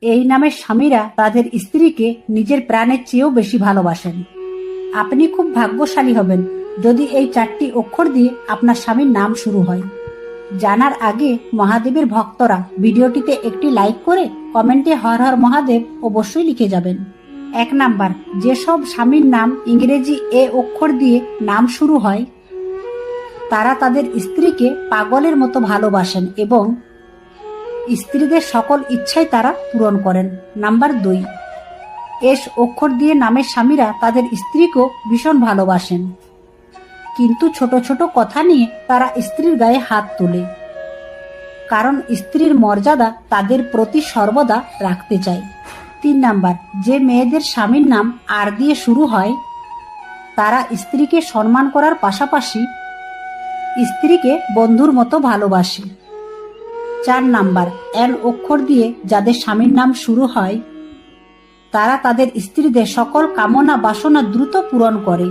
এই নামের স্বামীরা তাদের স্ত্রীকে নিজের প্রাণের চেয়েও বেশি ভালোবাসেন। আপনি খুব ভাগ্যশালী হবেন যদি এই 4টি অক্ষর দিয়ে আপনার স্বামীর নাম শুরু হয়। জানার আগে মহাদেবের ভক্তরা ভিডিওটিতে একটি লাইক করে কমেন্টে হর হর মহাদেব অবশ্যই লিখে যাবেন। 1 নাম্বার, যেসব স্বামীর নাম ইংরেজি এ অক্ষর দিয়ে নাম শুরু হয় তারা তাদের স্ত্রীকে পাগলের মতো ভালোবাসেন এবং স্ত্রীদের সকল ইচ্ছাই তারা পূরণ করেন। নাম্বার 2, এস অক্ষর দিয়ে নামের স্বামীরা তাদের স্ত্রীকেও ভীষণ ভালোবাসেন, কিন্তু ছোট ছোট কথা নিয়ে তারা স্ত্রীর গায়ে হাত তোলে, কারণ স্ত্রীর মর্যাদা তাদের প্রতি সর্বদা রাখতে চায়। 3 নাম্বার, যে মেয়েদের স্বামীর নাম আর দিয়ে শুরু হয় তারা স্ত্রীকে সম্মান করার পাশাপাশি স্ত্রীকে বন্ধুর মতো ভালোবাসে। 4 নাম্বার, এন অক্ষর দিয়ে যাদের স্বামীর নাম শুরু হয় তারা তাদের স্ত্রীদের সকল কামনা বাসনা দ্রুত পূরণ করে।